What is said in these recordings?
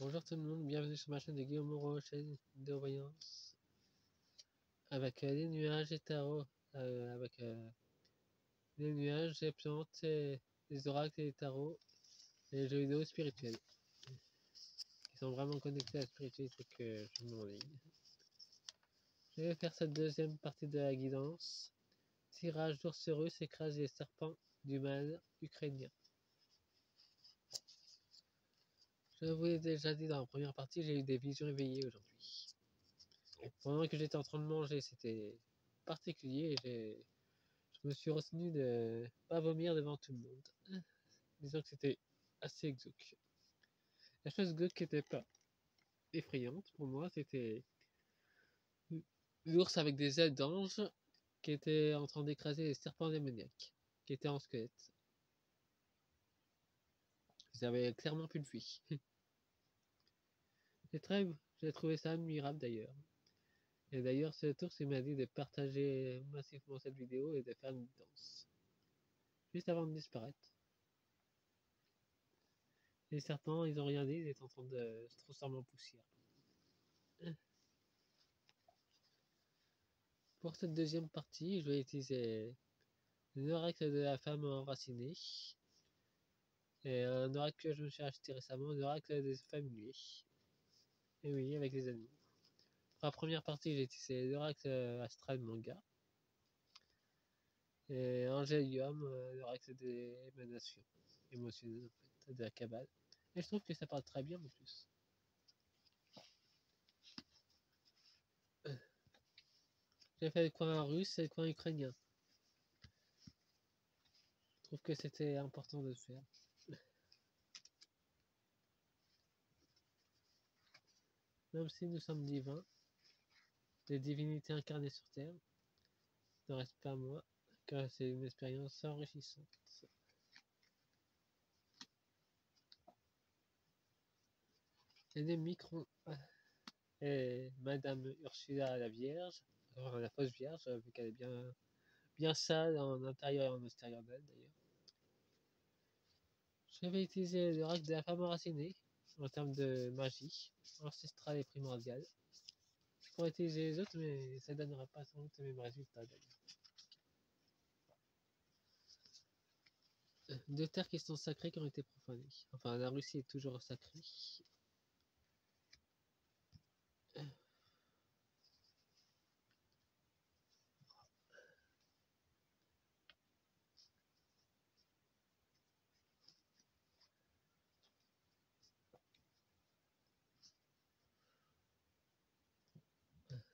Bonjour tout le monde, bienvenue sur ma chaîne de Guillaume Moreau, chaîne de voyance. Avec les nuages et tarot, avec les nuages, les plantes, les oracles et les tarots, et les jeux vidéo spirituels. Qui sont vraiment connectés à la spiritualité que je mets en ligne. Je vais faire cette deuxième partie de la guidance. Tirage d'ours russe écrase les serpents du mal ukrainien. Je vous l'ai déjà dit dans la première partie, j'ai eu des visions éveillées aujourd'hui. Pendant que j'étais en train de manger, c'était particulier. Je me suis retenu de pas vomir devant tout le monde. Disons que c'était assez glauque. La chose glauque qui n'était pas effrayante pour moi, c'était l'ours avec des ailes d'ange qui était en train d'écraser les serpents démoniaques, qui étaient en squelette. Ils avaient clairement plus de vie. J'ai trouvé ça admirable d'ailleurs. Et d'ailleurs, cet ours il m'a dit de partager massivement cette vidéo et de faire une danse. Juste avant de disparaître. Les serpents, ils ont rien dit, ils étaient en train de se transformer en poussière. Pour cette deuxième partie, je vais utiliser l'oracle de la femme enracinée et un oracle que je me suis acheté récemment, l'oracle des familiers. Et oui, avec les animaux. Pour la première partie, j'ai utilisé l'oracle astral manga et Angelium, l'oracle des émanations émotionnelles en fait, de la cabale. Et je trouve que ça parle très bien en plus. J'ai fait le coin russe et le coin ukrainien. Je trouve que c'était important de le faire. Même si nous sommes divins, des divinités incarnées sur Terre, ne reste pas moi, car c'est une expérience enrichissante. Et des microns. Et Madame Ursula la Vierge, enfin, la fausse Vierge, vu qu'elle est bien sale en intérieur et en extérieur d'elle d'ailleurs. Je vais utiliser l'oracle de la femme enracinée en termes de magie, ancestrale et primordiale. Je pourrais utiliser les autres, mais ça ne donnera pas sans doute les mêmes résultats d'ailleurs. Deux terres qui sont sacrées qui ont été profanées. Enfin, la Russie est toujours sacrée.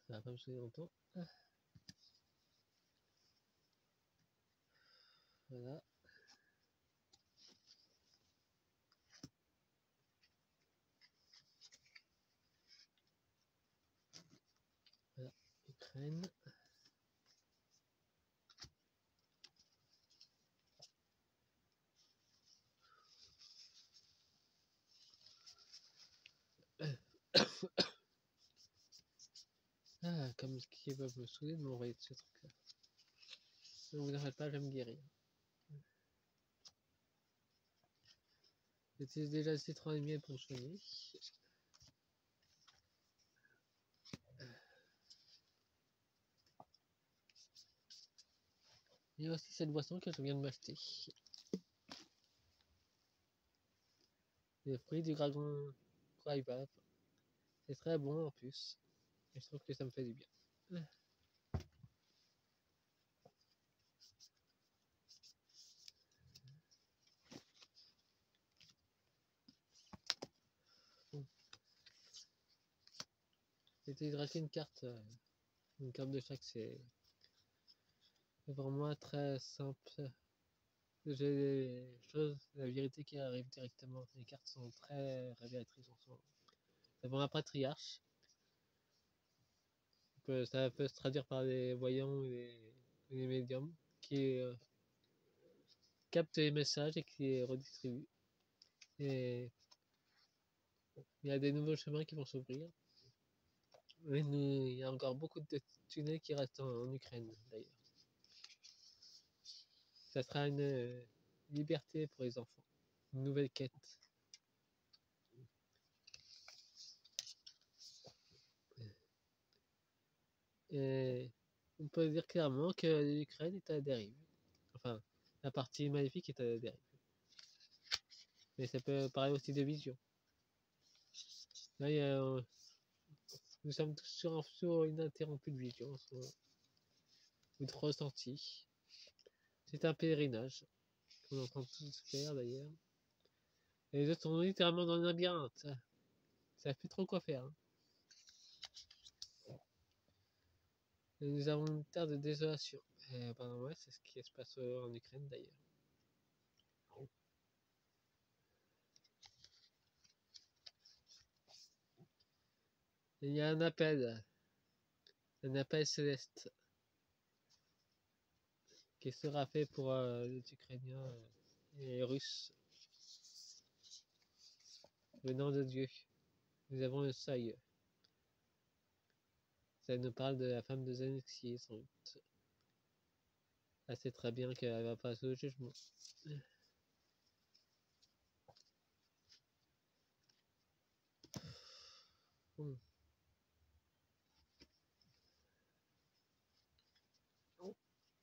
Ça va pas me souvenir longtemps. Voilà. Voilà. Ukraine. Ah, comme ce qui va me saouler de m'envoyer de ce truc-là. Ne vous en faites pas, je vais me guérir. J'utilise déjà le citron et miel pour soigner. Il y a aussi cette boisson que je viens de m'acheter. Les fruits du dragon Quaiva. C'est très bon en plus. Et je trouve que ça me fait du bien. J'ai utilisé une carte de chaque, c'est vraiment très simple. J'ai des choses, la vérité qui arrive directement. Les cartes sont très révélatrices en soi. C'est vraiment un patriarche. Ça peut se traduire par des voyants et des médiums qui captent les messages et qui les redistribuent. Et il y a des nouveaux chemins qui vont s'ouvrir. Il y a encore beaucoup de tunnels qui restent en Ukraine d'ailleurs. Ça sera une liberté pour les enfants. Une nouvelle quête. Et on peut dire clairement que l'Ukraine est à la dérive. Enfin, la partie maléfique est à la dérive. Mais ça peut parler aussi de vision. Là, nous sommes tous sur un flot ininterrompu de vision, ou de ressenti. C'est un pèlerinage qu'on est en train de tous faire d'ailleurs. Et les autres sont littéralement dans un labyrinthe. Ça fait plus trop quoi faire. Hein. Et nous avons une terre de désolation. Et ben ouais, c'est ce qui se passe en Ukraine d'ailleurs. Il y a un appel céleste qui sera fait pour les Ukrainiens et les Russes. Venant de Dieu, nous avons le seuil. Ça nous parle de la femme de Zelensky, sans doute. Elle sait très bien qu'elle va passer au jugement.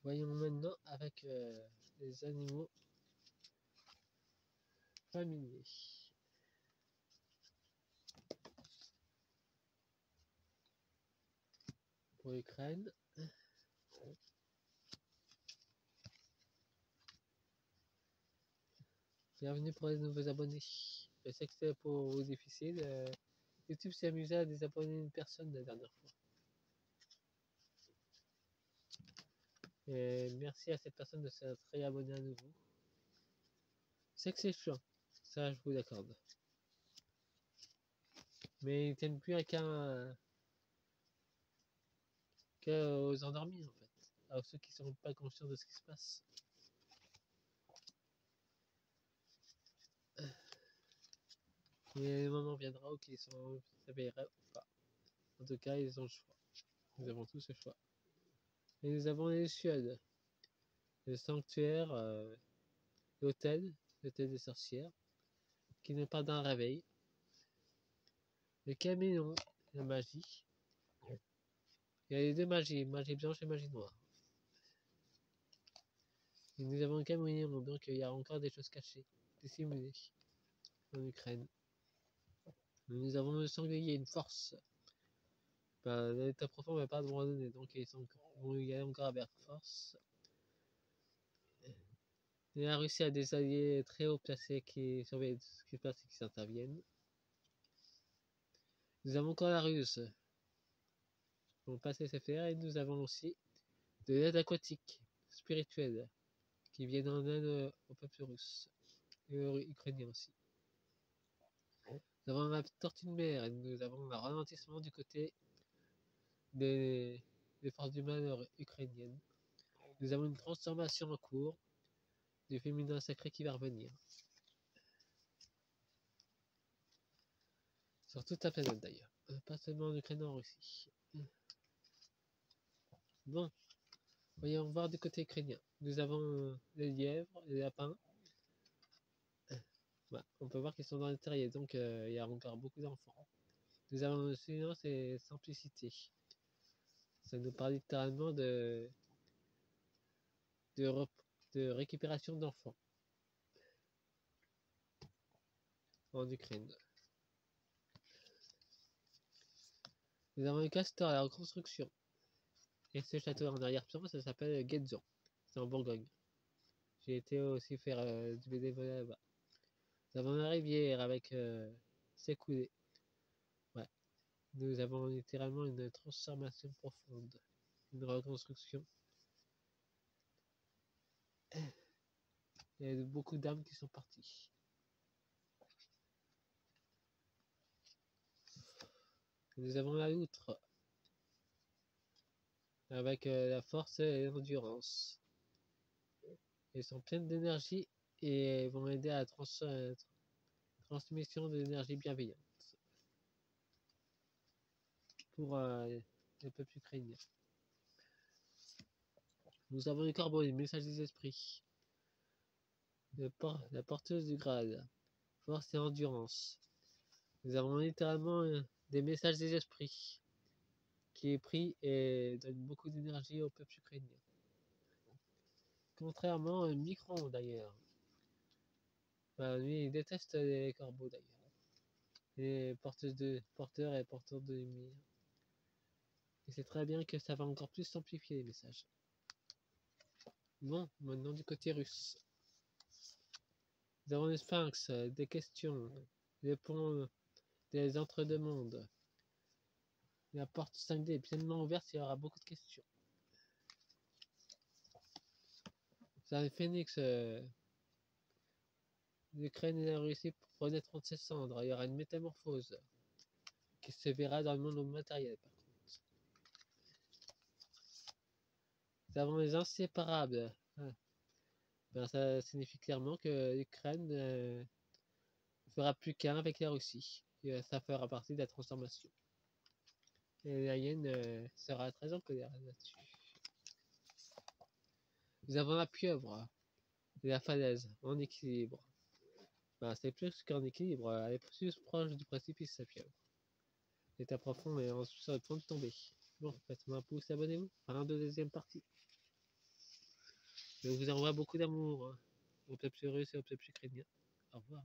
Voyons maintenant avec les animaux familiers. Pour l'Ukraine. Bienvenue pour les nouveaux abonnés. Je sais que c'est pour vous difficile. YouTube s'est amusé à désabonner une personne la dernière fois. Et merci à cette personne de s'être réabonnée à nouveau. Je sais que c'est chiant, ça je vous l'accorde. Mais ils tiennent plus qu'aux endormis en fait. À ceux qui ne sont pas conscients de ce qui se passe. Mais le moment viendra où ils sont s'éveilleraient ou pas. En tout cas, ils ont le choix. Nous avons tous le choix. Et nous avons les Suèdes. Le sanctuaire, l'hôtel des sorcières, qui n'est pas d'un réveil. Le caméléon, la magie. Il y a les deux magies, magie blanche et magie noire. Et nous avons le caméléon, donc il y a encore des choses cachées, dissimulées en Ukraine. Nous avons le sanglier, une force. L'état profond va pas abandonner, donc ils vont y aller encore avec force. Et la Russie a des alliés très haut placés qui surveillent ce qui se passe et qui s'interviennent. Nous avons encore la Russe. On va passer faire et nous avons aussi de l'aide aquatique, spirituelle, qui viennent en aide au peuple russe et aux Ukrainiens aussi. Nous avons la tortue de mer et nous avons un ralentissement du côté des forces du mal ukrainiennes. Nous avons une transformation en cours du féminin sacré qui va revenir. Sur toute la planète d'ailleurs, pas seulement en Ukraine, en Russie. Bon, voyons voir du côté ukrainien. Nous avons les lièvres, les lapins. On peut voir qu'ils sont dans les terriers, donc il y a encore beaucoup d'enfants. Nous avons aussi, c'est simplicité. Ça nous parle littéralement de récupération d'enfants en Ukraine. Nous avons le castor à la reconstruction. Et ce château en arrière-plan, ça s'appelle Guézon. C'est en Bourgogne. J'ai été aussi faire du bénévolat là-bas. Nous avons la rivière avec ses coulées. Ouais. Nous avons littéralement une transformation profonde. Une reconstruction. Il y a beaucoup d'âmes qui sont parties. Nous avons la loutre. Avec la force et l'endurance. Elles sont pleines d'énergie et vont aider à la transmission de l'énergie bienveillante pour le peuple ukrainien. Nous avons les corbeaux, les messages des esprits. La porteuse du Graal, force et endurance. Nous avons littéralement des messages des esprits qui est pris et donne beaucoup d'énergie au peuple ukrainien. Contrairement à Micron d'ailleurs. Bah, lui, il déteste les corbeaux d'ailleurs. Les porteurs et porteurs de lumière. Il sait très bien que ça va encore plus simplifier les messages. Bon, maintenant du côté russe. Nous avons les sphinx, des questions, les ponts, des entre-deux-mondes. La porte 5D est pleinement ouverte, il y aura beaucoup de questions. Vous avez Phoenix, l'Ukraine et la Russie pour renaître entre ses cendres. Il y aura une métamorphose qui se verra dans le monde matériel par contre. Nous avons les inséparables. Ben, ça signifie clairement que l'Ukraine ne fera plus qu'un avec la Russie. Et, ça fera partie de la transformation. Et la hyène sera très en colère là-dessus. Nous avons la pieuvre et la falaise en équilibre. Ben, c'est plus qu'en équilibre, elle est plus proche du précipice, la pieuvre. L'état profond est sur le point de tomber. Bon, faites-moi un pouce, abonnez-vous. Fin de deuxième partie. Je vous envoie beaucoup d'amour au peuple russe et au peuple ukrainien. Au revoir.